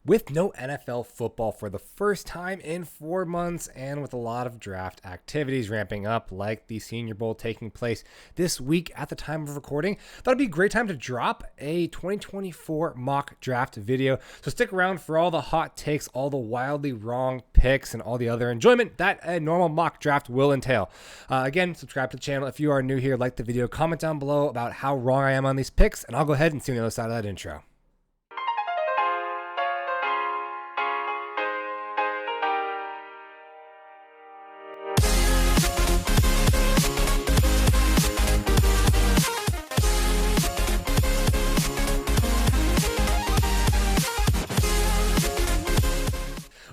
With no NFL football for the first time in 4 months and with a lot of draft activities ramping up, like the Senior Bowl taking place this week at the time of recording, thought it'd be a great time to drop a 2024 mock draft video. So stick around for all the hot takes, all the wildly wrong picks, and all the other enjoyment that a normal mock draft will entail. Again, subscribe to the channel if you are new here, like the video, comment down below about how wrong I am on these picks, and I'll go ahead and see you on the other side of that intro.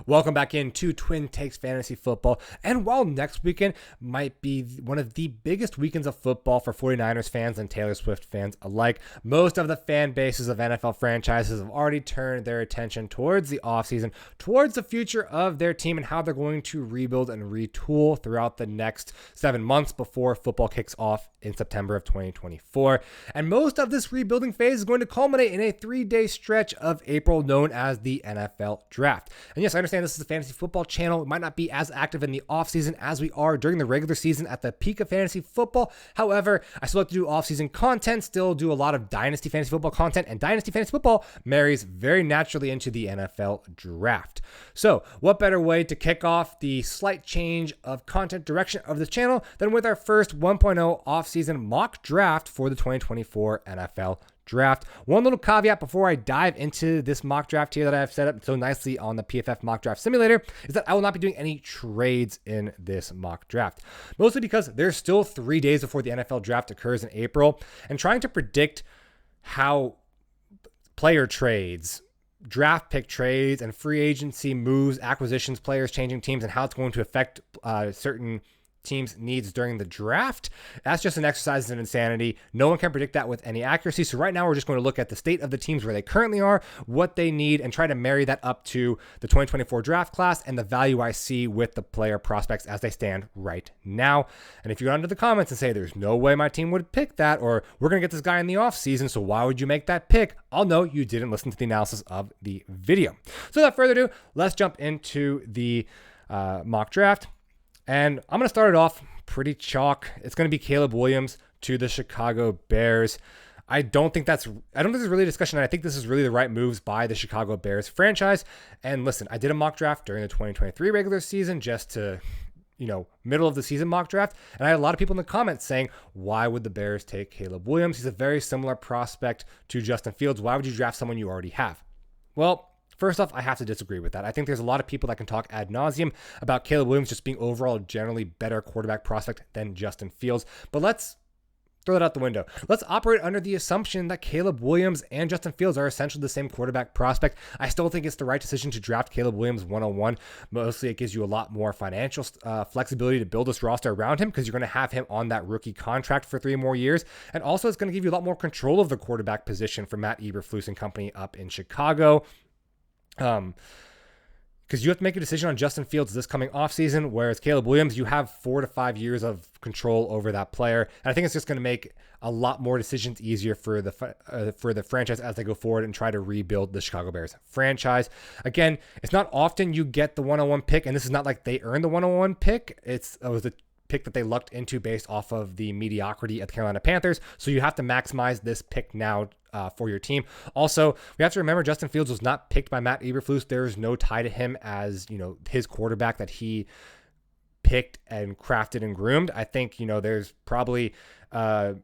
Welcome back into Twin Takes Fantasy Football. And while next weekend might be one of the biggest weekends of football for 49ers fans and Taylor Swift fans alike, most of the fan bases of NFL franchises have already turned their attention towards the offseason, towards the future of their team and how they're going to rebuild and retool throughout the next 7 months before football kicks off in September of 2024. And most of this rebuilding phase is going to culminate in a 3-day stretch of April known as the NFL Draft. And yes, I understand this is a fantasy football channel. It might not be as active in the offseason as we are during the regular season at the peak of fantasy football. However, I still like to do offseason content, still do a lot of dynasty fantasy football content, and dynasty fantasy football marries very naturally into the NFL Draft. So what better way to kick off the slight change of content direction of this channel than with our first 1.0 offseason mock draft for the 2024 NFL Draft. One little caveat before I dive into this mock draft here that I have set up so nicely on the PFF mock draft simulator is that I will not be doing any trades in this mock draft, mostly because there's still 3 days before the NFL Draft occurs in April, and trying to predict how player trades, draft pick trades, and free agency moves, acquisitions, players changing teams, and how it's going to affect certain teams' needs during the draft. That's just an exercise in insanity. No one can predict that with any accuracy. So right now we're just going to look at the state of the teams where they currently are, what they need, and try to marry that up to the 2024 draft class and the value I see with the player prospects as they stand right now. And if you go into the comments and say there's no way my team would pick that, or we're going to get this guy in the offseason, so why would you make that pick? I'll know you didn't listen to the analysis of the video. So without further ado, let's jump into the mock draft. And I'm going to start it off pretty chalk. It's going to be Caleb Williams to the Chicago Bears. I don't think there's really a discussion. And I think this is really the right moves by the Chicago Bears franchise. And listen, I did a mock draft during the 2023 regular season just to, middle of the season mock draft. And I had a lot of people in the comments saying, why would the Bears take Caleb Williams? He's a very similar prospect to Justin Fields. Why would you draft someone you already have? Well, first off, I have to disagree with that. I think there's a lot of people that can talk ad nauseum about Caleb Williams just being overall a generally better quarterback prospect than Justin Fields. But let's throw that out the window. Let's operate under the assumption that Caleb Williams and Justin Fields are essentially the same quarterback prospect. I still think it's the right decision to draft Caleb Williams 101. Mostly it gives you a lot more financial flexibility to build this roster around him because you're going to have him on that rookie contract for 3 more years. And also it's going to give you a lot more control of the quarterback position for Matt Eberflus and company up in Chicago. Because you have to make a decision on Justin Fields this coming offseason, whereas Caleb Williams, you have 4 to 5 years of control over that player. And I think it's just going to make a lot more decisions easier for the franchise as they go forward and try to rebuild the Chicago Bears franchise. Again, it's not often you get the 101 pick, and this is not like they earned the 101 pick. It was a pick that they lucked into based off of the mediocrity of the Carolina Panthers. So you have to maximize this pick now for your team. Also, we have to remember Justin Fields was not picked by Matt Eberflus. There's no tie to him as, his quarterback that he picked and crafted and groomed. I think, there's probably a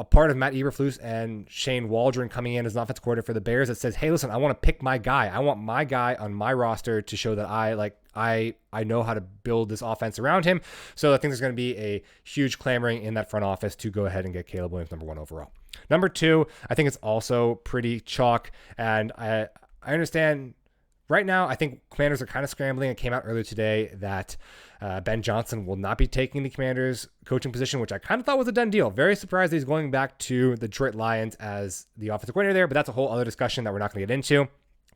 part of Matt Eberflus and Shane Waldron coming in as an offensive coordinator for the Bears that says, hey, listen, I want to pick my guy. I want my guy on my roster to show that I know how to build this offense around him. So I think there's going to be a huge clamoring in that front office to go ahead and get Caleb Williams number 1 overall. Number 2, I think it's also pretty chalk. And I understand right now, I think Commanders are kind of scrambling. It came out earlier today that Ben Johnson will not be taking the Commanders coaching position, which I kind of thought was a done deal. Very surprised that he's going back to the Detroit Lions as the offensive coordinator there, but that's a whole other discussion that we're not going to get into.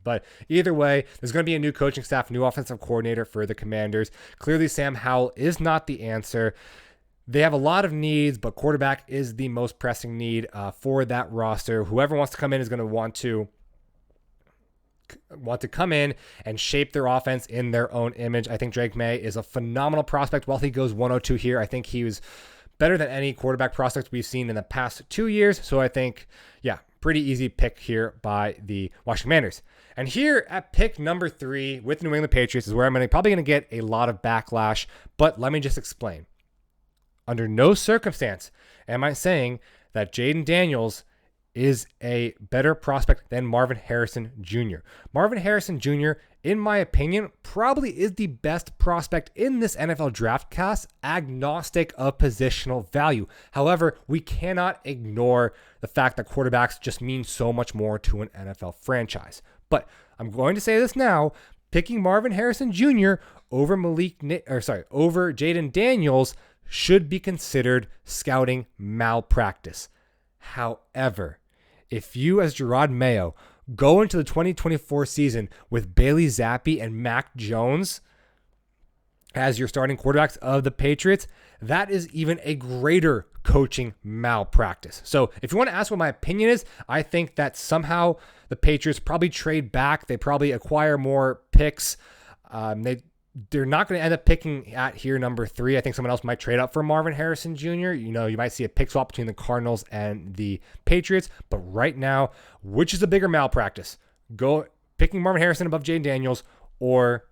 But either way, there's going to be a new coaching staff, new offensive coordinator for the Commanders. Clearly, Sam Howell is not the answer. They have a lot of needs, but quarterback is the most pressing need for that roster. Whoever wants to come in is going to want to want to come in and shape their offense in their own image. I think Drake May is a phenomenal prospect. While he goes 102 here, I think he was better than any quarterback prospect we've seen in the past 2 years. So I think, yeah, pretty easy pick here by the Washington Commanders. And here at pick number 3 with New England Patriots is where I'm probably going to get a lot of backlash, but let me just explain. Under no circumstance am I saying that Jaden Daniels is a better prospect than Marvin Harrison Jr. Marvin Harrison Jr., in my opinion, probably is the best prospect in this NFL draft class, agnostic of positional value. However, we cannot ignore the fact that quarterbacks just mean so much more to an NFL franchise. But I'm going to say this now, picking Marvin Harrison Jr. over over Jaden Daniels should be considered scouting malpractice. However, if you, as Gerard Mayo, go into the 2024 season with Bailey Zappi and Mac Jones as your starting quarterbacks of the Patriots, that is even a greater coaching malpractice. So if you want to ask what my opinion is, I think that somehow the Patriots probably trade back. They probably acquire more picks. They're not going to end up picking at here number 3. I think someone else might trade up for Marvin Harrison Jr. You might see a pick swap between the Cardinals and the Patriots. But right now, which is a bigger malpractice? Picking Marvin Harrison above Jaden Daniels, or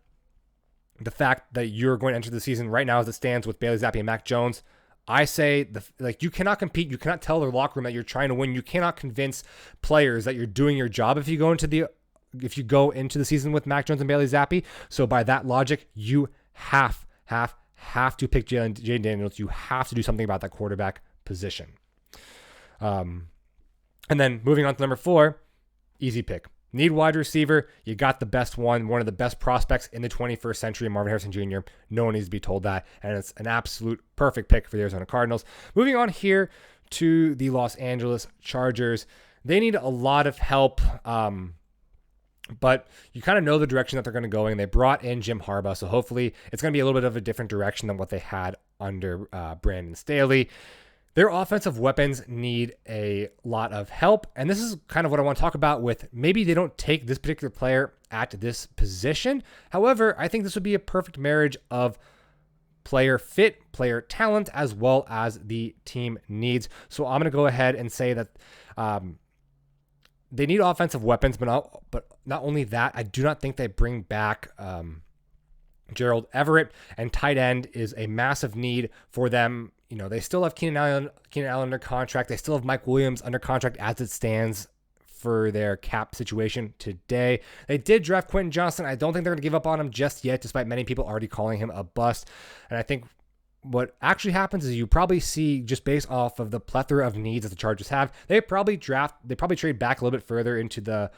the fact that you're going to enter the season right now as it stands with Bailey Zappi and Mac Jones? I say, you cannot compete. You cannot tell their locker room that you're trying to win. You cannot convince players that you're doing your job if you go into the season with Mac Jones and Bailey Zappi. So by that logic, you have to pick Jaden Daniels. You have to do something about that quarterback position. And then moving on to number 4, easy pick. Need wide receiver. You got the best one of the best prospects in the 21st century, Marvin Harrison Jr. No one needs to be told that. And it's an absolute perfect pick for the Arizona Cardinals. Moving on here to the Los Angeles Chargers. They need a lot of help. But you kind of know the direction that they're going to go in. They brought in Jim Harbaugh, so hopefully it's going to be a little bit of a different direction than what they had under Brandon Staley. Their offensive weapons need a lot of help, and this is kind of what I want to talk about with maybe they don't take this particular player at this position. However, I think this would be a perfect marriage of player fit, player talent, as well as the team needs. So I'm going to go ahead and say that they need offensive weapons, but not only that, I do not think they bring back Gerald Everett, and tight end is a massive need for them. They still have Keenan Allen under contract. They still have Mike Williams under contract as it stands for their cap situation today. They did draft Quentin Johnson. I don't think they're going to give up on him just yet, despite many people already calling him a bust. And I think what actually happens is you probably see, just based off of the plethora of needs that the Chargers have, they probably trade back a little bit further into the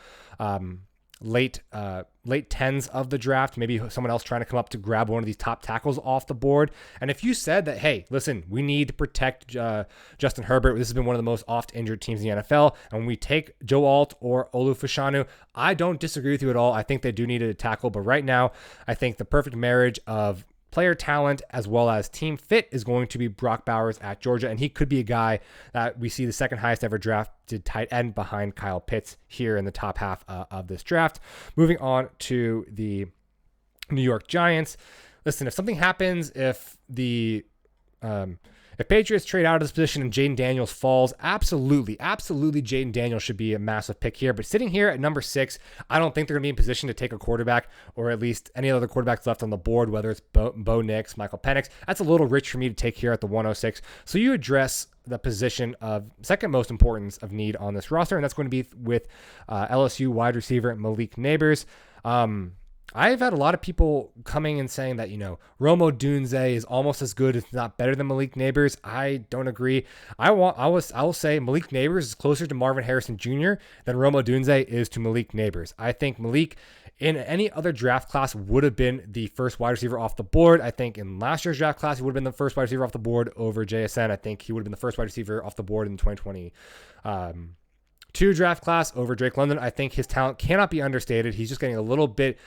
late 10s of the draft. Maybe someone else trying to come up to grab one of these top tackles off the board. And if you said that, hey, listen, we need to protect Justin Herbert. This has been one of the most oft injured teams in the NFL. And we take Joe Alt or Olu Fashanu. I don't disagree with you at all. I think they do need a tackle. But right now, I think the perfect marriage of player talent as well as team fit is going to be Brock Bowers at Georgia, and he could be a guy that we see the second highest ever drafted tight end behind Kyle Pitts here in the top half of this draft. Moving on to the New York Giants. Listen, if something happens, if Patriots trade out of this position and Jaden Daniels falls, absolutely Jaden Daniels should be a massive pick here. But sitting here at number 6, I don't think they're going to be in position to take a quarterback, or at least any other quarterbacks left on the board, whether it's Bo Nix, Michael Penix. That's a little rich for me to take here at the 106. So you address the position of second most importance of need on this roster, and that's going to be with LSU wide receiver Malik Nabers. I've had a lot of people coming and saying that, Rome Odunze is almost as good, if not better than Malik Nabers. I don't agree. I will say Malik Nabers is closer to Marvin Harrison Jr. than Rome Odunze is to Malik Nabers. I think Malik in any other draft class would have been the first wide receiver off the board. I think in last year's draft class, he would have been the first wide receiver off the board over JSN. I think he would have been the first wide receiver off the board in the 2022 draft class over Drake London. I think his talent cannot be understated. He's just getting a little bit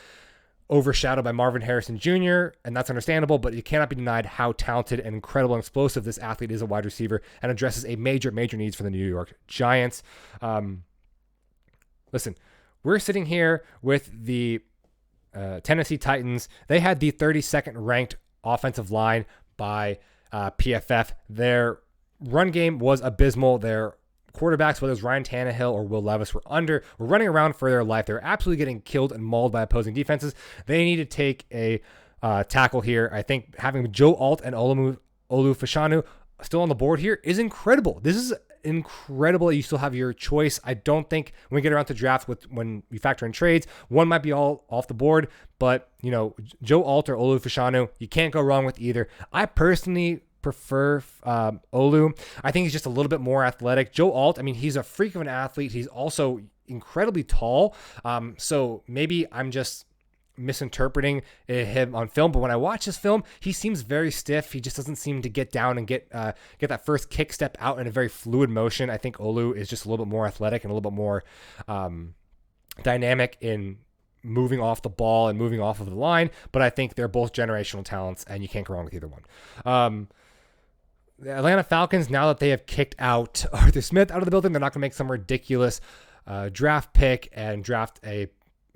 overshadowed by Marvin Harrison Jr., and that's understandable, but it cannot be denied how talented and incredible and explosive this athlete is, a wide receiver, and addresses a major needs for the New York Giants. Listen, we're sitting here with the Tennessee Titans. They had the 32nd ranked offensive line by PFF. Their run game was abysmal. Their quarterbacks, whether it was Ryan Tannehill or Will Levis, were running around for their life. They were absolutely getting killed and mauled by opposing defenses. They need to take a tackle here. I think having Joe Alt and Olu Fashanu still on the board here is incredible. This is incredible that you still have your choice. I don't think when we get around to drafts when we factor in trades, one might be all off the board, but Joe Alt or Olu Fashanu, you can't go wrong with either. I personally prefer Olu. I think he's just a little bit more athletic. Joe Alt, I mean, he's a freak of an athlete. He's also incredibly tall. So maybe I'm just misinterpreting him on film, but when I watch his film, he seems very stiff. He just doesn't seem to get down and get that first kick step out in a very fluid motion. I think Olu is just a little bit more athletic and a little bit more dynamic in moving off the ball and moving off of the line, but I think they're both generational talents, and you can't go wrong with either one. The Atlanta Falcons, now that they have kicked out Arthur Smith out of the building, they're not going to make some ridiculous draft pick and draft a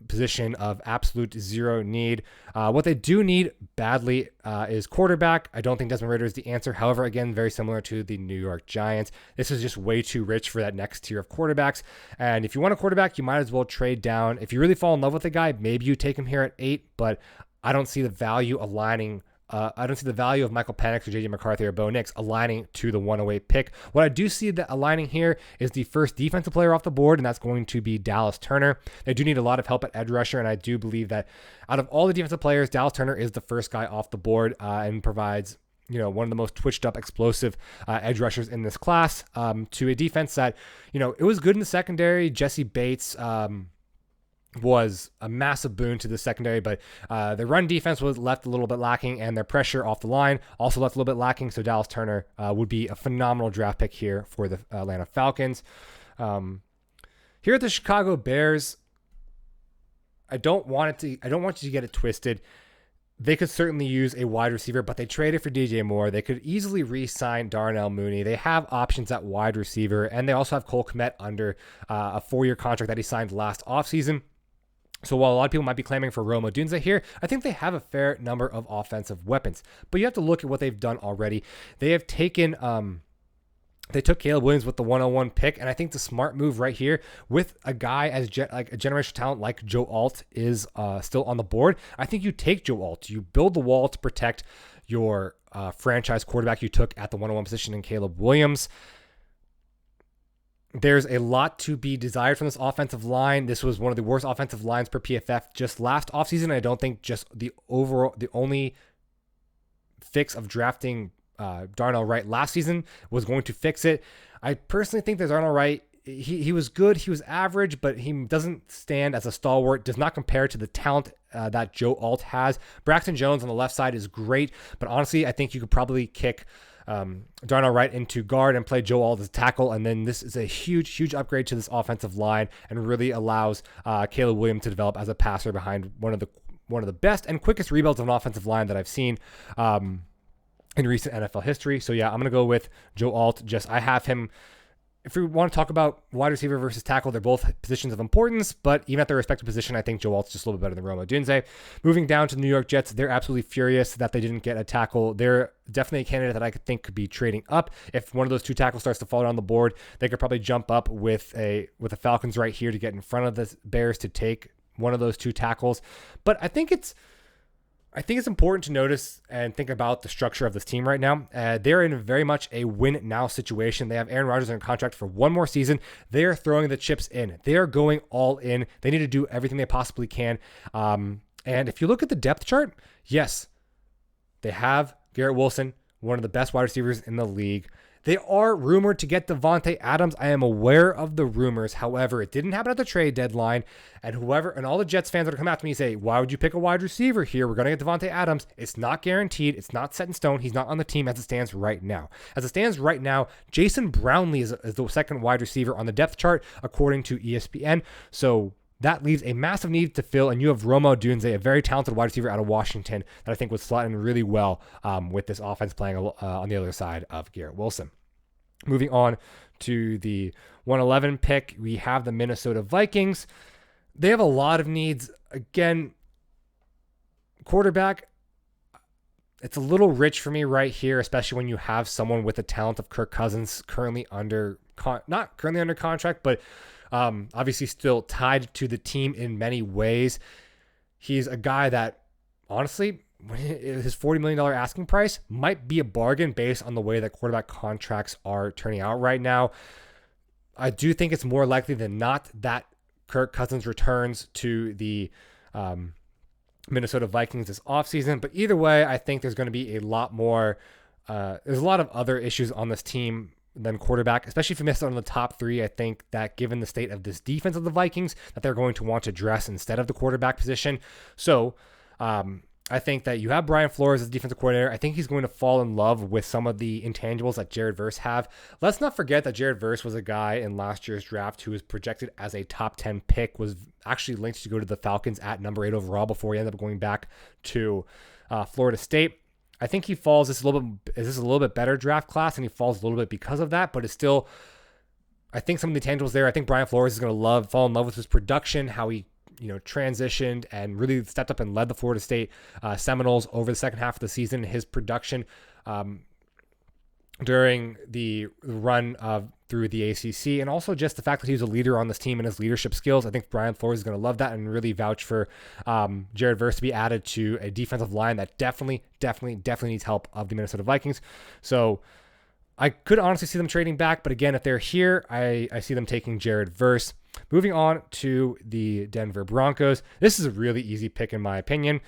position of absolute zero need. What they do need badly is quarterback. I don't think Desmond Ridder is the answer. However, again, very similar to the New York Giants. This is just way too rich for that next tier of quarterbacks. And if you want a quarterback, you might as well trade down. If you really fall in love with a guy, maybe you take him here at 8, but I don't see the value aligning. I don't see the value of Michael Penix or J.J. McCarthy or Bo Nix aligning to the 108 pick. What I do see that aligning here is the first defensive player off the board, and that's going to be Dallas Turner. They do need a lot of help at edge rusher, and I do believe that out of all the defensive players, Dallas Turner is the first guy off the board and provides one of the most twitched up, explosive edge rushers in this class to a defense that, it was good in the secondary. Jesse Bates was a massive boon to the secondary, but the run defense was left a little bit lacking, and their pressure off the line also left a little bit lacking. So Dallas Turner would be a phenomenal draft pick here for the Atlanta Falcons. Here at the Chicago Bears, I don't want you to get it twisted. They could certainly use a wide receiver, but they traded for DJ Moore. They could easily re-sign Darnell Mooney. They have options at wide receiver, and they also have Cole Kmet under a 4-year contract that he signed last offseason. So while a lot of people might be claiming for Rome Odunze here, I think they have a fair number of offensive weapons. But you have to look at what they've done already. They have taken, they took Caleb Williams with the 101 pick, and I think the smart move right here with a guy as like a generational talent like Joe Alt is still on the board. I think you take Joe Alt. You build the wall to protect your franchise quarterback you took at the 101 position in Caleb Williams. There's a lot to be desired from this offensive line. This was one of the worst offensive lines per PFF just last offseason. I don't think just the only fix of drafting Darnell Wright last season was going to fix it. I personally think that Darnell Wright, he was good. He was average, but he doesn't stand as a stalwart, does not compare to the talent that Joe Alt has. Braxton Jones on the left side is great, but honestly, I think you could probably kick Darnell Wright into guard and play Joe Alt as tackle, and then this is a huge upgrade to this offensive line and really allows Caleb Williams to develop as a passer behind one of the best and quickest rebuilds of an offensive line that I've seen in recent NFL history. So yeah, I'm gonna go with Joe Alt. I have him. If we want to talk about wide receiver versus tackle, they're both positions of importance, but even at their respective position, I think Joe Alt's just a little bit better than Rome Odunze. Moving down to the New York Jets, they're absolutely furious that they didn't get a tackle. They're definitely a candidate that I could think could be trading up. If one of those two tackles starts to fall down the board, they could probably jump up with the Falcons right here to get in front of the Bears to take one of those two tackles. But I think it's important to notice and think about the structure of this team right now. They're in very much a win-now situation. They have Aaron Rodgers on contract for one more season. They are throwing the chips in. They are going all in. They need to do everything they possibly can. And if you look at the depth chart, yes, they have Garrett Wilson, one of the best wide receivers in the league. They are rumored to get Davante Adams. I am aware of the rumors. However, it didn't happen at the trade deadline. And all the Jets fans that come after me say, why would you pick a wide receiver here? We're going to get Davante Adams. It's not guaranteed. It's not set in stone. He's not on the team as it stands right now. As it stands right now, Jason Brownlee is the second wide receiver on the depth chart, according to ESPN. So that leaves a massive need to fill, and you have Rome Odunze, a very talented wide receiver out of Washington that I think would slot in really well with this offense playing on the other side of Garrett Wilson. Moving on to the 111 pick, we have the Minnesota Vikings. They have a lot of needs. Again, quarterback, it's a little rich for me right here, especially when you have someone with the talent of Kirk Cousins currently not currently under contract, but obviously still tied to the team in many ways. He's a guy that, honestly, his $40 million asking price might be a bargain based on the way that quarterback contracts are turning out right now. I do think it's more likely than not that Kirk Cousins returns to the Minnesota Vikings this offseason. But either way, I think there's going to be a lot more. There's a lot of other issues on this team than quarterback, especially if you miss out on the top three. I think that given the state of this defense of the Vikings, that they're going to want to address instead of the quarterback position. So I think that you have Brian Flores as defensive coordinator. I think he's going to fall in love with some of the intangibles that Jared Verse have. Let's not forget that Jared Verse was a guy in last year's draft who was projected as a top 10 pick, was actually linked to go to the Falcons at number 8 overall before he ended up going back to Florida State. I think he falls this is a little bit better draft class, and he falls a little bit because of that, but it's still, I think some of the intangibles there. I think Brian Flores is going to fall in love with his production, how he transitioned and really stepped up and led the Florida State Seminoles over the second half of the season. His production during the run through the ACC, and also just the fact that he was a leader on this team and his leadership skills. I think Brian Flores is going to love that and really vouch for Jared Verse to be added to a defensive line that definitely needs help of the Minnesota Vikings. So I could honestly see them trading back, but again, if they're here, I see them taking Jared Verse. Moving on to the Denver Broncos. This is a really easy pick in my opinion.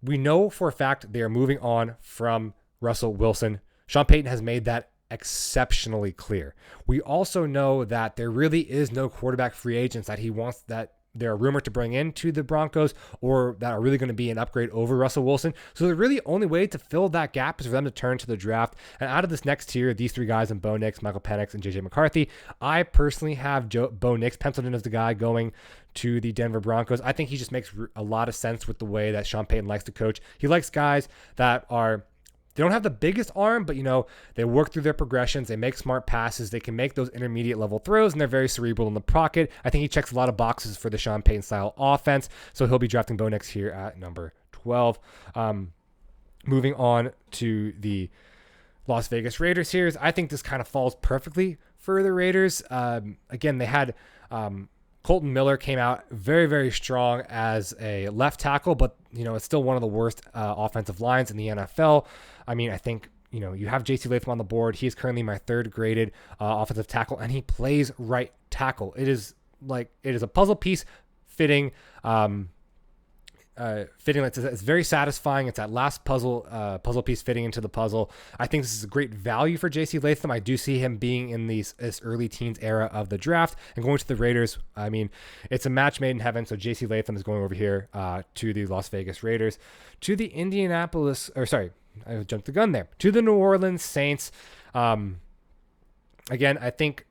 We know for a fact they are moving on from Russell Wilson. Sean Payton has made that exceptionally clear. We also know that there really is no quarterback free agents that he wants, that they're rumored to bring into the Broncos, or that are really going to be an upgrade over Russell Wilson. So the really only way to fill that gap is for them to turn to the draft. And out of this next tier, these three guys, and Bo Nix, Michael Penix, and JJ McCarthy, I personally have Bo Nix penciled in as the guy going to the Denver Broncos. I think he just makes a lot of sense with the way that Sean Payton likes to coach. He likes guys that they don't have the biggest arm, but they work through their progressions. They make smart passes. They can make those intermediate level throws, and they're very cerebral in the pocket. I think he checks a lot of boxes for the Sean Payton style offense. So he'll be drafting Bo Nix here at number 12. Moving on to the Las Vegas Raiders here. I think this kind of falls perfectly for the Raiders. Again, they had Colton Miller came out very, very strong as a left tackle, but it's still one of the worst offensive lines in the NFL. I mean, I think you have J.C. Latham on the board. He is currently my third graded offensive tackle, and he plays right tackle. It is a puzzle piece fitting. It's very satisfying. It's that last puzzle piece fitting into the puzzle. I think this is a great value for J.C. Latham. I do see him being in this early teens era of the draft and going to the Raiders. I mean, it's a match made in heaven. So J.C. Latham is going over here to the Las Vegas Raiders, to the I jumped the gun there, to the New Orleans Saints. Again, I think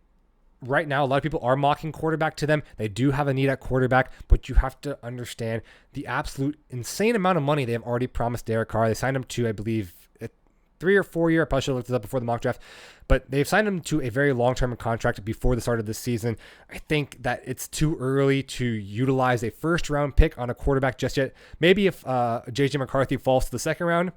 right now, a lot of people are mocking quarterback to them. They do have a need at quarterback, but you have to understand the absolute insane amount of money they have already promised Derek Carr. They signed him to, I believe, 3 or 4 year. I probably should have looked this up before the mock draft, but they've signed him to a very long-term contract before the start of this season. I think that it's too early to utilize a first-round pick on a quarterback just yet. Maybe if J.J. McCarthy falls to the second round,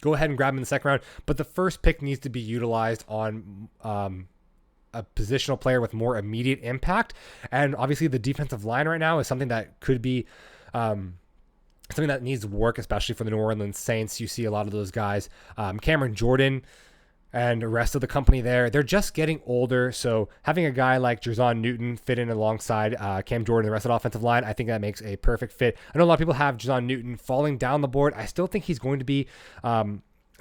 go ahead and grab him in the second round, but the first pick needs to be utilized on a positional player with more immediate impact. And obviously the defensive line right now is something that could be something that needs work, especially for the New Orleans Saints. You see a lot of those guys, Cameron Jordan and the rest of the company there, they're just getting older. So having a guy like Jerzon Newton fit in alongside Cam Jordan and the rest of the offensive line, I think that makes a perfect fit. I know a lot of people have Jerzon Newton falling down the board. I still think he's going to be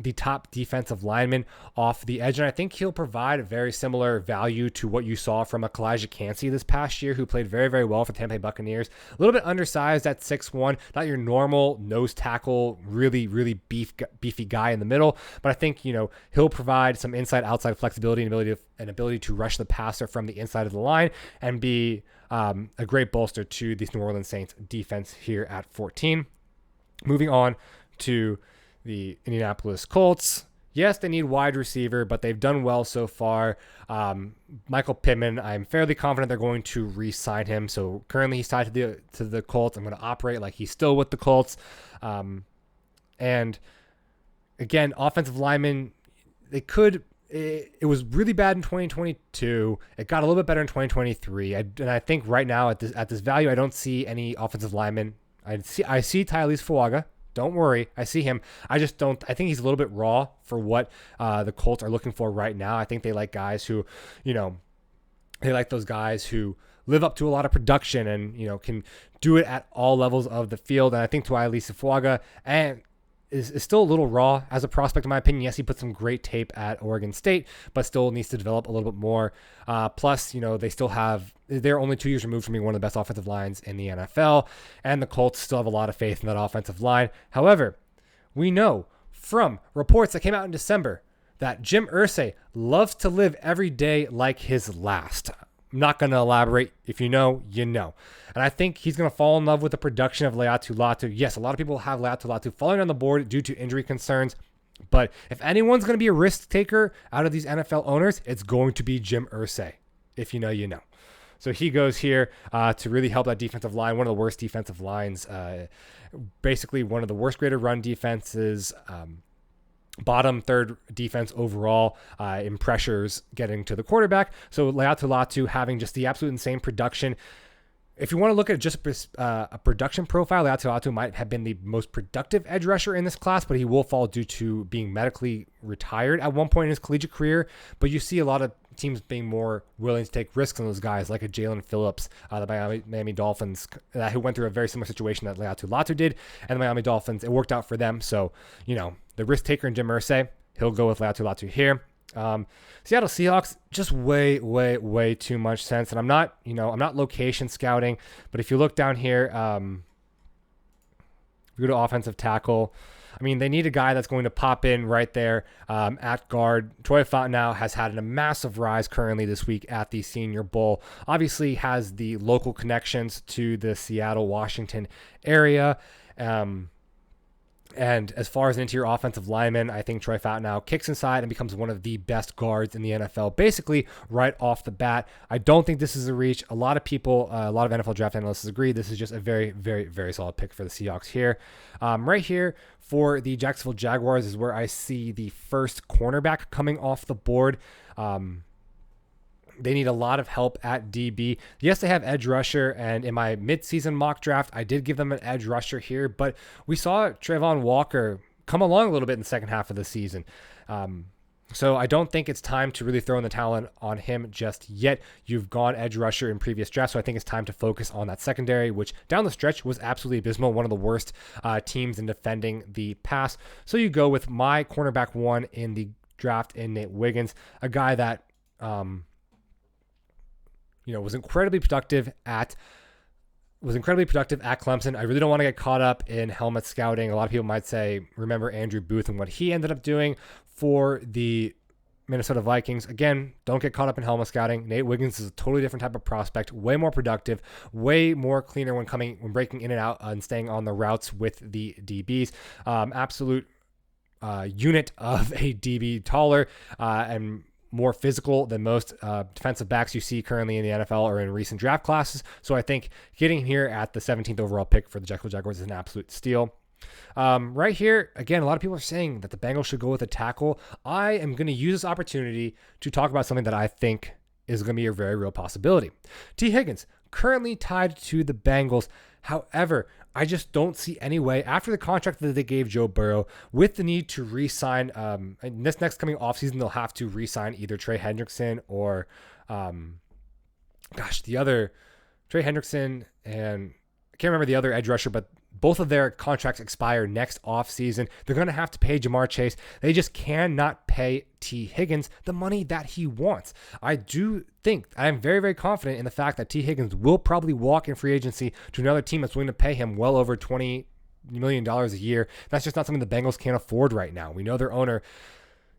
the top defensive lineman off the edge, and I think he'll provide a very similar value to what you saw from a Kalijah Kancey this past year, who played very, very well for the Tampa Bay Buccaneers. A little bit undersized at 6'1", not your normal nose tackle, really, really beefy guy in the middle, but I think he'll provide some inside-outside flexibility and ability to rush the passer from the inside of the line and be a great bolster to this New Orleans Saints defense here at 14. Moving on to the Indianapolis Colts. Yes, they need wide receiver, but they've done well so far. Michael Pittman, I'm fairly confident they're going to re-sign him. So currently he's tied to the Colts. I'm going to operate like he's still with the Colts. And again, offensive linemen, it was really bad in 2022. It got a little bit better in 2023. And I think right now at this value, I don't see any offensive linemen. I see Tyrese Fuaga. Don't worry. I see him. I think he's a little bit raw for what the Colts are looking for right now. I think they like guys who, they like those guys who live up to a lot of production and, can do it at all levels of the field. And I think Tyrese Fuaga is still a little raw as a prospect, in my opinion. Yes, he put some great tape at Oregon State, but still needs to develop a little bit more. Plus, they're only 2 years removed from being one of the best offensive lines in the NFL, and the Colts still have a lot of faith in that offensive line. However, we know from reports that came out in December that Jim Irsay loves to live every day like his last. I'm not going to elaborate. If you know, you know. And I think he's going to fall in love with the production of Laiatu Latu. Yes, a lot of people have Laiatu Latu falling on the board due to injury concerns. But if anyone's going to be a risk taker out of these NFL owners, it's going to be Jim Irsay. If you know, you know. So he goes here to really help that defensive line, one of the worst defensive lines, basically one of the worst graded run defenses, bottom third defense overall in pressures getting to the quarterback. So Laiatu Latu having just the absolute insane production. If you want to look at just a production profile, Laiatu Latu might have been the most productive edge rusher in this class, but he will fall due to being medically retired at one point in his collegiate career. But you see a lot of teams being more willing to take risks on those guys, like a Jalen Phillips, the Miami Dolphins, who went through a very similar situation that Laiatu Latu did, and the Miami Dolphins, it worked out for them. So, the risk taker in Jim Irsay, he'll go with Laiatu Latu here. Seattle Seahawks, just way, way, way too much sense. And I'm not location scouting, but if you look down here, we go to offensive tackle. I mean, they need a guy that's going to pop in right there at guard. Troy Fontenot has had a massive rise currently this week at the Senior Bowl. Obviously has the local connections to the Seattle, Washington area. And as far as an interior offensive lineman, I think Troy Fontenot kicks inside and becomes one of the best guards in the NFL, basically right off the bat. I don't think this is a reach. A lot of people, a lot of NFL draft analysts agree this is just a very, very, very solid pick for the Seahawks here. Right here for the Jacksonville Jaguars is where I see the first cornerback coming off the board. They need a lot of help at DB. Yes, they have edge rusher, and in my midseason mock draft, I did give them an edge rusher here, but we saw Trayvon Walker come along a little bit in the second half of the season. So I don't think it's time to really throw in the towel on him just yet. You've gone edge rusher in previous drafts, so I think it's time to focus on that secondary, which down the stretch was absolutely abysmal, one of the worst teams in defending the pass. So you go with my cornerback one in the draft in Nate Wiggins, a guy that was incredibly productive at Clemson. I really don't want to get caught up in helmet scouting. A lot of people might say, remember Andrew Booth and what he ended up doing for the Minnesota Vikings. Again, don't get caught up in helmet scouting. Nate Wiggins is a totally different type of prospect, way more productive, way more cleaner when breaking in and out and staying on the routes with the DBs. Absolute unit of a DB, taller and more physical than most defensive backs you see currently in the NFL or in recent draft classes. So I think getting here at the 17th overall pick for the Jacksonville Jaguars is an absolute steal. Right here, again, a lot of people are saying that the Bengals should go with a tackle. I am going to use this opportunity to talk about something that I think is going to be a very real possibility. T. Higgins, currently tied to the Bengals. However, I just don't see any way after the contract that they gave Joe Burrow, with the need to re-sign, in this next coming offseason, they'll have to re-sign either Trey Hendrickson or, the other, Trey Hendrickson, and I can't remember the other edge rusher, but both of their contracts expire next offseason. They're going to have to pay Jamar Chase. They just cannot pay T. Higgins the money that he wants. I am very, very confident in the fact that T. Higgins will probably walk in free agency to another team that's willing to pay him well over $20 million a year. That's just not something the Bengals can't afford right now. We know their owner,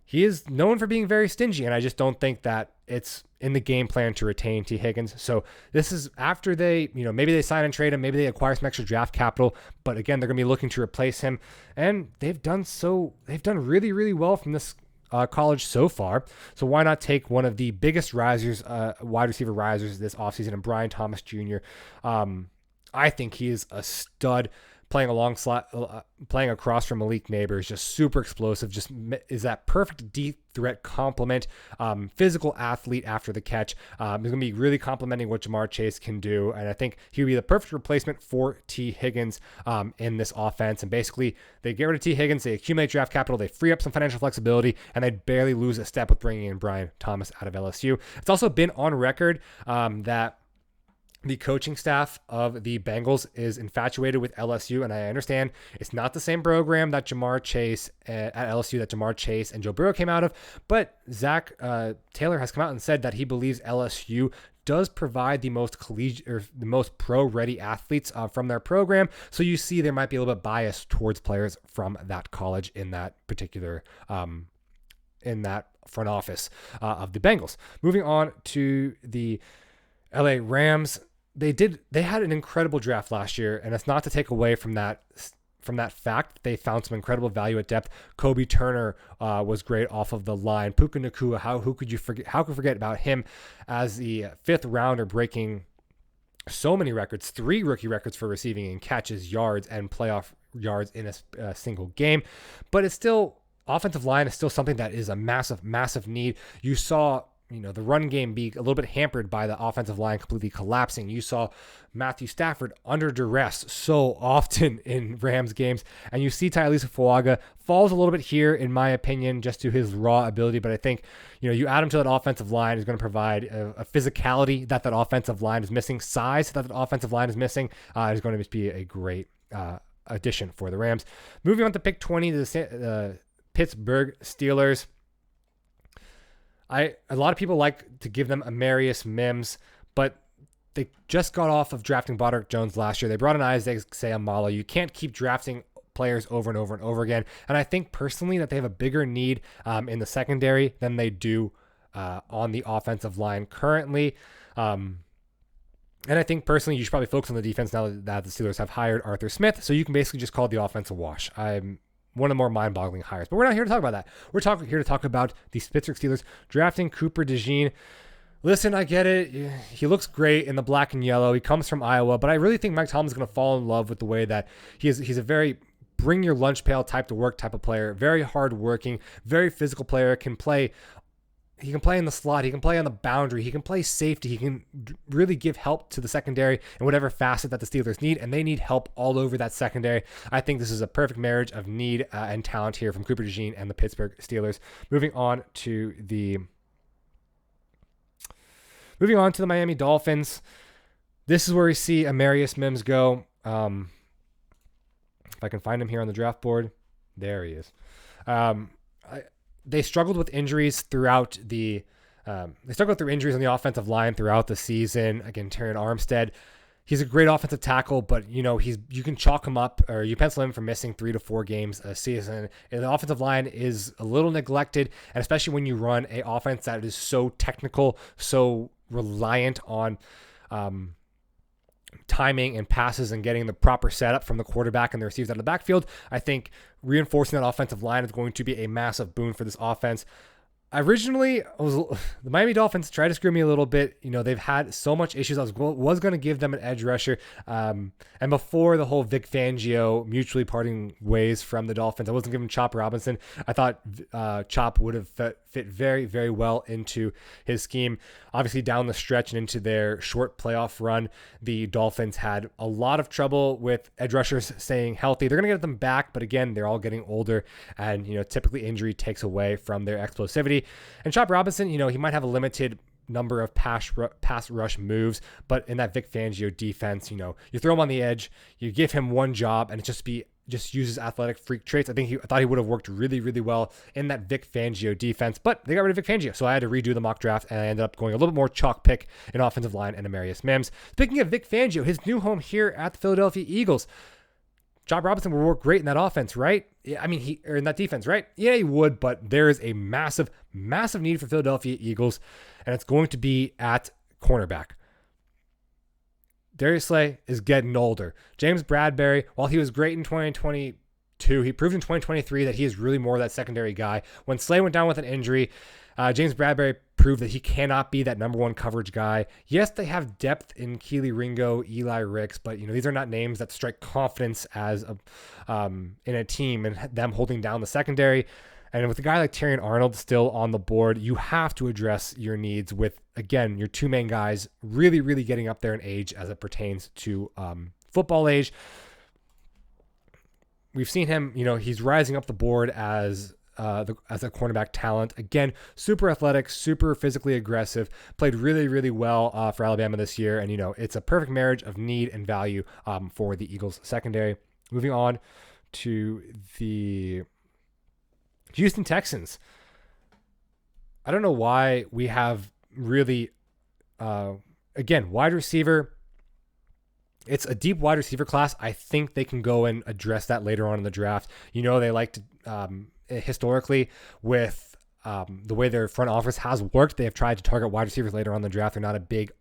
he is known for being very stingy, and I just don't think that it's in the game plan to retain T. Higgins. So this is after they, maybe they sign and trade him, maybe they acquire some extra draft capital, but again, they're going to be looking to replace him, and they've done really, really well from this college so far. So why not take one of the biggest risers, wide receiver risers this offseason, and Brian Thomas Jr. I think he is a stud. Playing across from Malik Neighbors, just super explosive, just is that perfect deep threat complement, physical athlete after the catch. He's going to be really complementing what Jamar Chase can do, and I think he would be the perfect replacement for T. Higgins in this offense. And basically, they get rid of T. Higgins, they accumulate draft capital, they free up some financial flexibility, and they barely lose a step with bringing in Brian Thomas out of LSU. It's also been on record that the coaching staff of the Bengals is infatuated with LSU, and I understand it's not the same program that Jamar Chase at LSU that Jamar Chase and Joe Burrow came out of, but Zach Taylor has come out and said that he believes LSU does provide the most collegiate or the most pro-ready athletes from their program. So you see there might be a little bit bias towards players from that college in that particular in that front office of the Bengals. Moving on to the LA Rams. They had an incredible draft last year, and it's not to take away from that fact. They found some incredible value at depth. Kobe Turner was great off of the line. Puka Nacua, how could you forget about him as the fifth rounder, breaking so many records, 3 rookie records for receiving and catches, yards, and playoff yards in a single game. But it's still, offensive line is still something that is a massive, massive need. You saw the run game be a little bit hampered by the offensive line completely collapsing. You saw Matthew Stafford under duress so often in Rams games. And you see Tyrese Fuaga falls a little bit here, in my opinion, just to his raw ability. But I think, you add him to that offensive line is going to provide a physicality that offensive line is missing, size that offensive line is missing, is going to be a great addition for the Rams. Moving on to pick 20, the Pittsburgh Steelers. A lot of people like to give them Amarius Mims, but they just got off of drafting Broderick Jones last year. They brought in Isaac Seumalo. You can't keep drafting players over and over and over again. And I think personally that they have a bigger need in the secondary than they do on the offensive line currently. And I think personally you should probably focus on the defense now that the Steelers have hired Arthur Smith. So you can basically just call the offense a wash. I'm one of the more mind-boggling hires. But we're not here to talk about that. We're here to talk about the Pittsburgh Steelers drafting Cooper DeJean. Listen, I get it. He looks great in the black and yellow. He comes from Iowa. But I really think Mike Tomlin's going to fall in love with the way that he's a very bring your lunch pail type to work type of player. Very hard-working, very physical player. He can play in the slot. He can play on the boundary. He can play safety. He can really give help to the secondary in whatever facet that the Steelers need, and they need help all over that secondary. I think this is a perfect marriage of need and talent here from Cooper DeJean and the Pittsburgh Steelers. Moving on to the Miami Dolphins. This is where we see Amarius Mims go. If I can find him here on the draft board, there he is. They struggled with injuries throughout injuries on the offensive line throughout the season. Again, Terran Armstead, he's a great offensive tackle, but you can chalk him up or you pencil him for missing 3 to 4 games a season. And the offensive line is a little neglected, and especially when you run an offense that is so technical, so reliant on timing and passes and getting the proper setup from the quarterback and the receivers out of the backfield. I think reinforcing that offensive line is going to be a massive boon for this offense. The Miami Dolphins tried to screw me a little bit. They've had so much issues. I was going to give them an edge rusher. And before the whole Vic Fangio mutually parting ways from the Dolphins, I wasn't giving Chop Robinson. I thought Chop would have fit very, very well into his scheme. Obviously, down the stretch and into their short playoff run, the Dolphins had a lot of trouble with edge rushers staying healthy. They're going to get them back, but again, they're all getting older, and typically injury takes away from their explosivity. And Chop Robinson, he might have a limited number of pass rush moves, but in that Vic Fangio defense, you throw him on the edge, you give him one job, and it just uses athletic freak traits. I thought he would have worked really, really well in that Vic Fangio defense, but they got rid of Vic Fangio, so I had to redo the mock draft, and I ended up going a little bit more chalk pick in offensive line and Amarius Mims. Speaking of Vic Fangio, his new home here at the Philadelphia Eagles. Chop Robinson would work great in that offense, right? Or in that defense, right? Yeah, he would, but there is a massive, massive need for Philadelphia Eagles, and it's going to be at cornerback. Darius Slay is getting older. James Bradbury, while he was great in 2020, 2022. He proved in 2023 that he is really more of that secondary guy. When Slay went down with an injury, James Bradbury proved that he cannot be that number one coverage guy. Yes, they have depth in Keely Ringo, Eli Ricks, but these are not names that strike confidence as in a team and them holding down the secondary. And with a guy like Terrion Arnold still on the board, you have to address your needs with, again, your two main guys really, really getting up there in age as it pertains to football age. We've seen him, he's rising up the board as a cornerback talent. Again, super athletic, super physically aggressive, played really, really well for Alabama this year. And, it's a perfect marriage of need and value for the Eagles secondary. Moving on to the Houston Texans. I don't know why we have really, again, wide receiver. It's a deep wide receiver class. I think they can go and address that later on in the draft. They like to, historically, with the way their front office has worked, they have tried to target wide receivers later on in the draft. They're not a big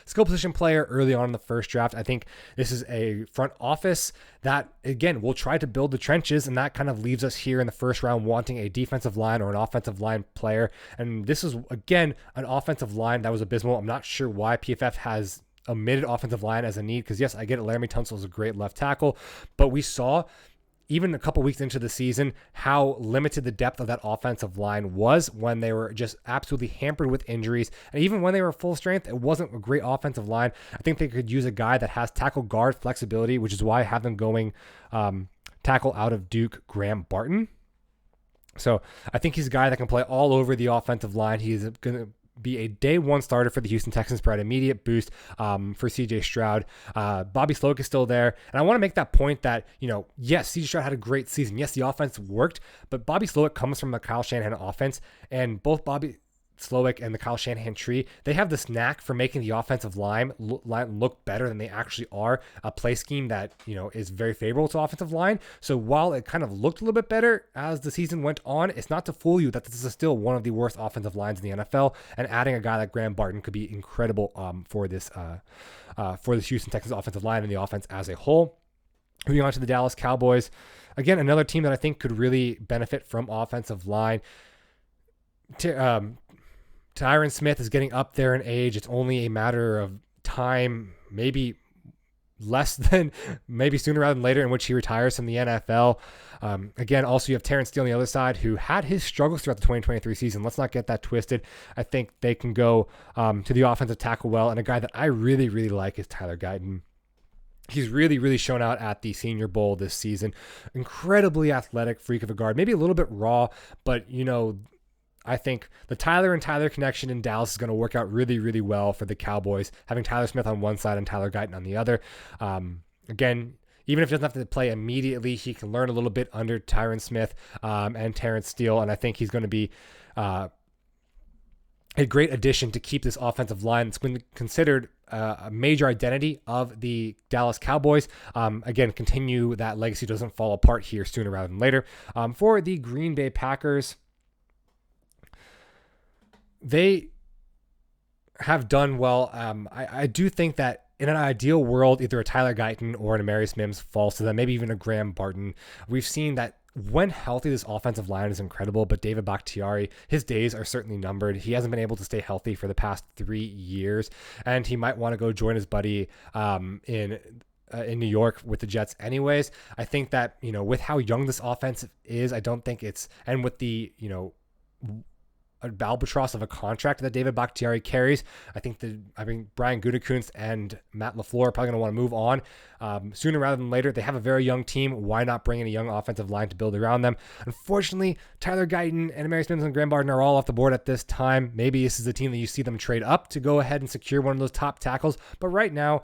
skill position player early on in the first draft. I think this is a front office that, again, will try to build the trenches, and that kind of leaves us here in the first round wanting a defensive line or an offensive line player. And this is, again, an offensive line that was abysmal. I'm not sure why PFF has omitted offensive line as a need, because yes, I get it, Laramie Tunsil is a great left tackle, but we saw even a couple weeks into the season how limited the depth of that offensive line was when they were just absolutely hampered with injuries. And even when they were full strength, it wasn't a great offensive line. I think they could use a guy that has tackle guard flexibility, which is why I have them going tackle out of Duke, Graham Barton. So I think he's a guy that can play all over the offensive line. He's going to be a day one starter for the Houston Texans, provide immediate boost for CJ Stroud. Bobby Slowick is still there. And I want to make that point that, yes, CJ Stroud had a great season. Yes, the offense worked, but Bobby Slowick comes from the Kyle Shanahan offense, and both Bobby Slowick and the Kyle Shanahan tree, they have this knack for making the offensive line look better than they actually are. A play scheme that, is very favorable to offensive line. So while it kind of looked a little bit better as the season went on, it's not to fool you that this is still one of the worst offensive lines in the NFL. And adding a guy like Graham Barton could be incredible for this Houston Texans offensive line and the offense as a whole. Moving on to the Dallas Cowboys. Again, another team that I think could really benefit from offensive line. Tyron Smith is getting up there in age. It's only a matter of time, maybe sooner rather than later, in which he retires from the NFL. Again, also you have Terrence Steele on the other side, who had his struggles throughout the 2023 season. Let's not get that twisted. I think they can go to the offensive tackle well. And a guy that I really, really like is Tyler Guyton. He's really, really shown out at the Senior Bowl this season. Incredibly athletic freak of a guard, maybe a little bit raw, but I think the Tyler and Tyler connection in Dallas is going to work out really, really well for the Cowboys, having Tyler Smith on one side and Tyler Guyton on the other. Again, even if he doesn't have to play immediately, he can learn a little bit under Tyron Smith and Terrence Steele, and I think he's going to be a great addition to keep this offensive line. It's been considered a major identity of the Dallas Cowboys. Again, continue that legacy doesn't fall apart here sooner rather than later. For the Green Bay Packers, they have done well. I do think that in an ideal world, either a Tyler Guyton or an Amarius Mims falls to them, maybe even a Graham Barton. We've seen that when healthy, this offensive line is incredible, but David Bakhtiari, his days are certainly numbered. He hasn't been able to stay healthy for the past 3 years, and he might want to go join his buddy in New York with the Jets anyways. I think that, with how young this offense is, I don't think it's, and with the, albatross of a contract that David Bakhtiari carries, I think Brian Gutekunst and Matt LaFleur are probably going to want to move on sooner rather than later. They have a very young team. Why not bring in a young offensive line to build around them? Unfortunately, Tyler Guyton and Amarius Mims and Graham Barton are all off the board at this time. Maybe this is the team that you see them trade up to go ahead and secure one of those top tackles. But right now,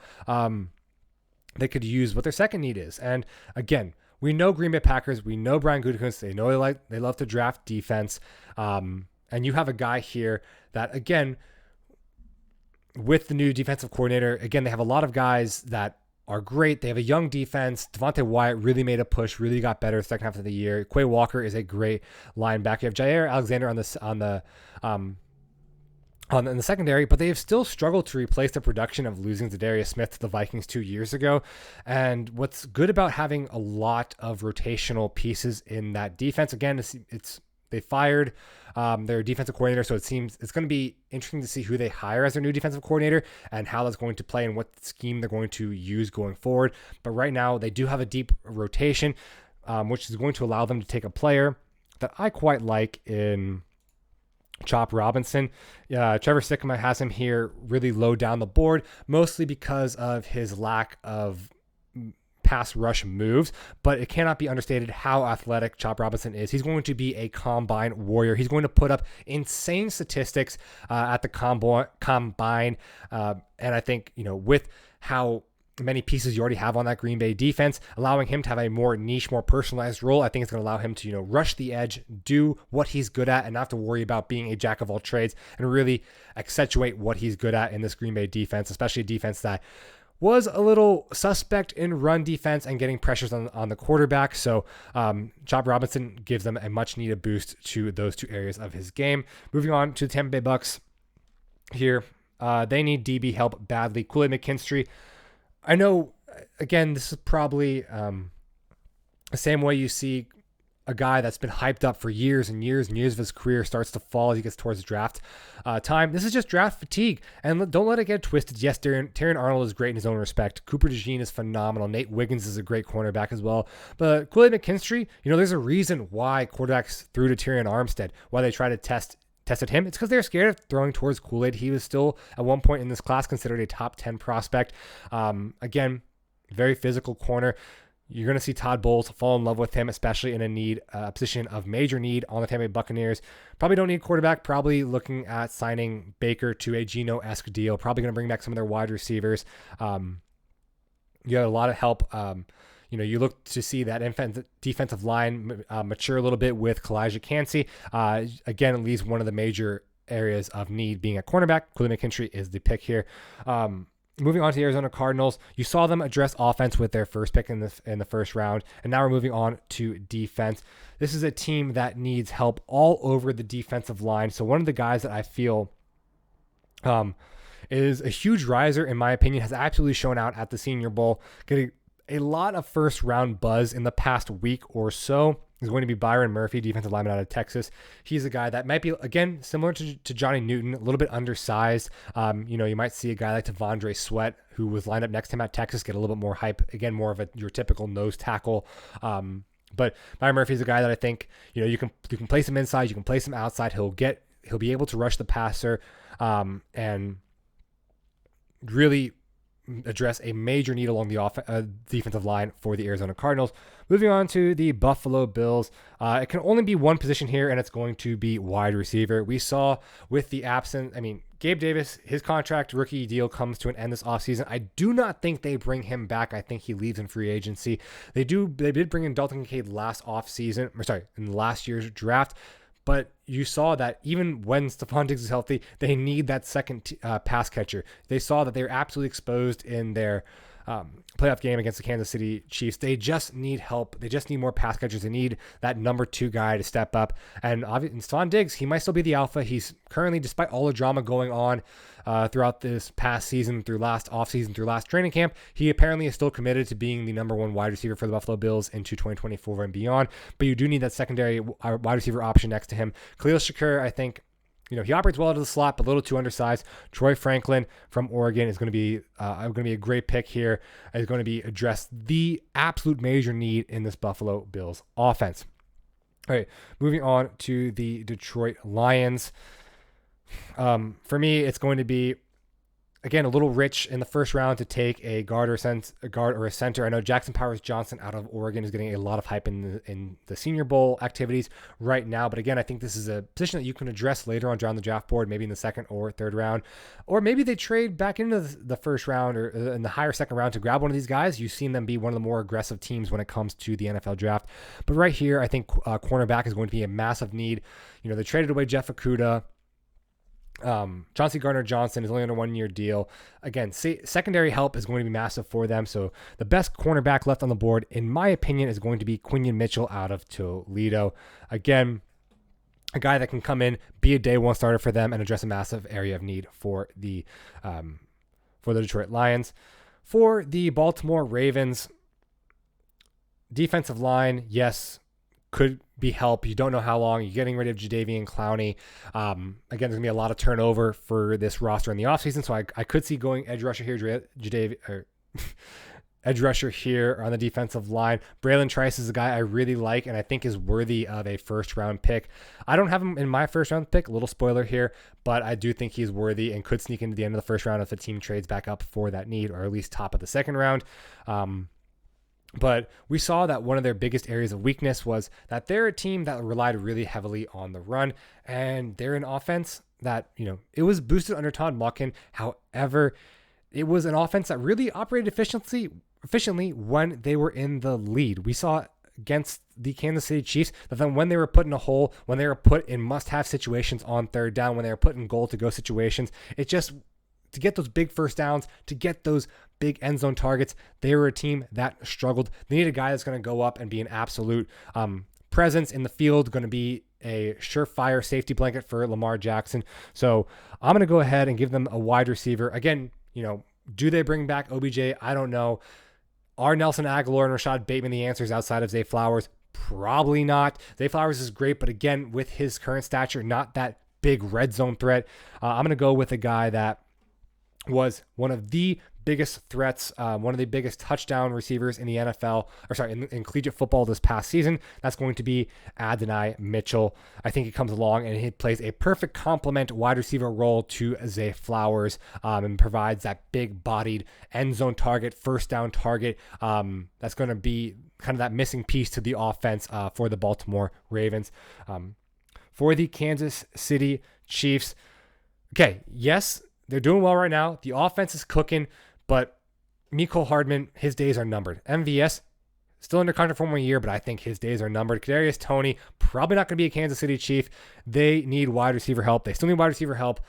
they could use what their second need is. And again, we know Green Bay Packers. We know Brian Gutekunst. They know they love to draft defense. And you have a guy here that, again, with the new defensive coordinator, again, they have a lot of guys that are great. They have a young defense. Devontae Wyatt really made a push, really got better second half of the year. Quay Walker is a great linebacker. You have Jair Alexander on in the secondary, but they have still struggled to replace the production of losing Zadarius Smith to the Vikings 2 years ago. And what's good about having a lot of rotational pieces in that defense, again, they fired their defensive coordinator, so it seems it's going to be interesting to see who they hire as their new defensive coordinator and how that's going to play and what scheme they're going to use going forward. But right now, they do have a deep rotation, which is going to allow them to take a player that I quite like in Chop Robinson. Trevor Sikkema has him here really low down the board, mostly because of his lack of pass rush moves, but it cannot be understated how athletic Chop Robinson is. He's going to be a combine warrior. He's going to put up insane statistics at the combine. And I think, with how many pieces you already have on that Green Bay defense, allowing him to have a more niche, more personalized role, I think it's going to allow him to, rush the edge, do what he's good at, and not have to worry about being a jack of all trades, and really accentuate what he's good at in this Green Bay defense, especially a defense that was a little suspect in run defense and getting pressures on the quarterback. So Chop Robinson gives them a much needed boost to those two areas of his game.Moving on to the Tampa Bay Bucks here. They need DB help badly. Kool-Aid McKinstry, I know, again, this is probably the same way you see a guy that's been hyped up for years and years and years of his career starts to fall as he gets towards draft time. This is just draft fatigue, and don't let it get twisted. Yes, Terrion Arnold is great in his own respect. Cooper DeJean is phenomenal. Nate Wiggins is a great cornerback as well. But Kool-Aid McKinstry, there's a reason why quarterbacks threw to Terron Armstead, why they try to tested him. It's because they're scared of throwing towards Kool-Aid. He was still at one point in this class considered a top 10 prospect. Again, very physical corner. You're going to see Todd Bowles fall in love with him, especially in a position of major need on the Tampa Bay Buccaneers. Probably don't need a quarterback. Probably looking at signing Baker to a Geno-esque deal. Probably going to bring back some of their wide receivers. You got a lot of help. You look to see that defensive line mature a little bit with Kalijah Kancey. Again, it leaves one of the major areas of need being at cornerback. Kool-Aid McKinstry is the pick here. Moving on to the Arizona Cardinals, you saw them address offense with their first pick in the first round, and now we're moving on to defense. This is a team that needs help all over the defensive line. So one of the guys that I feel is a huge riser, in my opinion, has absolutely shown out at the Senior Bowl, getting a lot of first round buzz in the past week or so, is going to be Byron Murphy, defensive lineman out of Texas. He's a guy that might be, again, similar to Johnny Newton, a little bit undersized. You might see a guy like Devondre Sweat, who was lined up next to him at Texas, get a little bit more hype. Again, more of your typical nose tackle. But Byron Murphy is a guy that I think, you can place him inside, you can place him outside. He'll be able to rush the passer and really address a major need along the defensive line for the Arizona Cardinals. Moving on to the Buffalo Bills. It can only be one position here, and it's going to be wide receiver. We saw with the absence, Gabe Davis, his contract rookie deal comes to an end this offseason. I do not think they bring him back. I think he leaves in free agency. They did bring in Dalton Kincaid in last year's draft. But you saw that even when Stephon Diggs is healthy, they need that second pass catcher. They saw that they were absolutely exposed in their playoff game against the Kansas City Chiefs. They just need help. They just need more pass catchers. They need that number 2 guy to step up. And Stephon Diggs, he might still be the alpha. He's currently, despite all the drama going on throughout this past season, through last offseason, through last training camp, he apparently is still committed to being the number 1 wide receiver for the Buffalo Bills into 2024 and beyond. But you do need that secondary wide receiver option next to him. Khalil Shakur, I think, he operates well into the slot, but a little too undersized. Troy Franklin from Oregon is going to be a great pick here. Is going to be address the absolute major need in this Buffalo Bills offense. All right, moving on to the Detroit Lions. For me, it's going to be, again, a little rich in the first round to take a guard or a center. I know Jackson Powers Johnson out of Oregon is getting a lot of hype in the Senior Bowl activities right now. But again, I think this is a position that you can address later on down the draft board, maybe in the second or third round. Or maybe they trade back into the first round or in the higher second round to grab one of these guys. You've seen them be one of the more aggressive teams when it comes to the NFL draft. But right here, I think cornerback is going to be a massive need. They traded away Jeff Okudah. Chauncey Gardner-Johnson is only on a 1-year deal. Again, secondary help is going to be massive for them. So the best cornerback left on the board, in my opinion, is going to be Quinion Mitchell out of Toledo. Again, a guy that can come in, be a day one starter for them, and address a massive area of need for the Detroit Lions. For the Baltimore Ravens, defensive line, yes, could be help. You don't know how long. You're getting rid of Jadeveon Clowney. Again, there's going to be a lot of turnover for this roster in the offseason, so I could see going edge rusher here, edge rusher here on the defensive line. Braylon Trice is a guy I really like and I think is worthy of a first-round pick. I don't have him in my first-round pick, a little spoiler here, but I do think he's worthy and could sneak into the end of the first round if the team trades back up for that need, or at least top of the second round. But we saw that one of their biggest areas of weakness was that they're a team that relied really heavily on the run, and they're an offense that, it was boosted under Todd Monken. However, it was an offense that really operated efficiently when they were in the lead. We saw against the Kansas City Chiefs that then when they were put in a hole, when they were put in must-have situations on third down, when they were put in goal-to-go situations, it just, to get those big first downs, to get those big end zone targets, they were a team that struggled. They need a guy that's going to go up and be an absolute presence in the field, going to be a surefire safety blanket for Lamar Jackson. So I'm going to go ahead and give them a wide receiver. Again, do they bring back OBJ? I don't know. Are Nelson Aguilar and Rashad Bateman the answers outside of Zay Flowers? Probably not. Zay Flowers is great, but again, with his current stature, not that big red zone threat. I'm going to go with a guy that was one of the biggest threats, one of the biggest touchdown receivers in the NFL, in collegiate football this past season. That's going to be Adonai Mitchell. I think he comes along and he plays a perfect complement wide receiver role to Zay Flowers, and provides that big-bodied end zone target, first down target. That's going to be kind of that missing piece to the offense for the Baltimore Ravens. For the Kansas City Chiefs, okay, yes, they're doing well right now. The offense is cooking, but Mecole Hardman, his days are numbered. MVS, still under contract for 1 more year, but I think his days are numbered. Kadarius Toney, probably not going to be a Kansas City Chief. They need wide receiver help. They still need wide receiver help.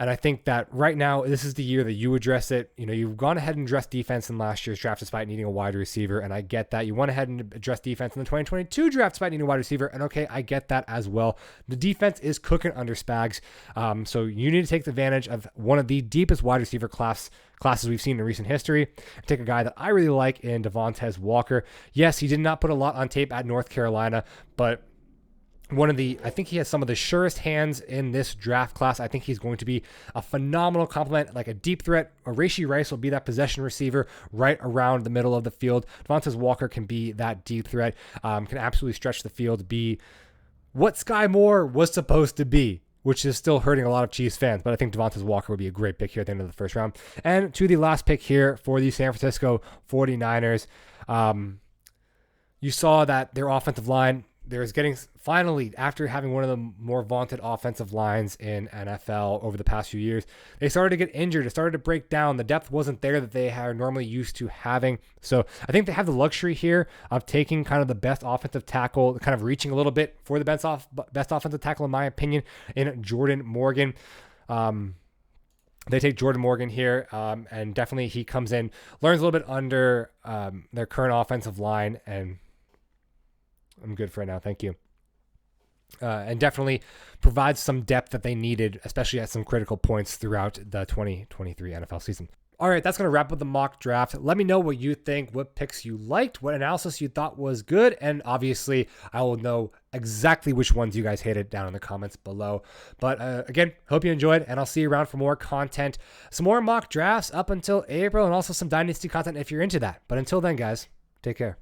And I think that right now, this is the year that you address it. You've gone ahead and addressed defense in last year's draft despite needing a wide receiver, and I get that. You went ahead and addressed defense in the 2022 draft despite needing a wide receiver, and okay, I get that as well. The defense is cooking under Spags, so you need to take advantage of one of the deepest wide receiver classes we've seen in recent history. Take a guy that I really like in Devontae Walker. Yes, he did not put a lot on tape at North Carolina, but I think he has some of the surest hands in this draft class. I think he's going to be a phenomenal complement, like a deep threat. Rashee Rice will be that possession receiver right around the middle of the field. Devontae Walker can be that deep threat, can absolutely stretch the field, be what Sky Moore was supposed to be, which is still hurting a lot of Chiefs fans. But I think Devontae Walker would be a great pick here at the end of the first round. And to the last pick here for the San Francisco 49ers, you saw that their offensive line, there's getting finally, after having one of the more vaunted offensive lines in NFL over the past few years, they started to get injured. It started to break down. The depth wasn't there that they are normally used to having. So I think they have the luxury here of taking kind of the best offensive tackle, kind of reaching a little bit for the best offensive tackle, in my opinion, in Jordan Morgan. They take Jordan Morgan here, and definitely he comes in, learns a little bit under their current offensive line, and I'm good for right now. Thank you. And definitely provides some depth that they needed, especially at some critical points throughout the 2023 NFL season. All right, that's going to wrap up the mock draft. Let me know what you think, what picks you liked, what analysis you thought was good, and obviously I will know exactly which ones you guys hated down in the comments below. But again, hope you enjoyed, and I'll see you around for more content, some more mock drafts up until April, and also some Dynasty content if you're into that. But until then, guys, take care.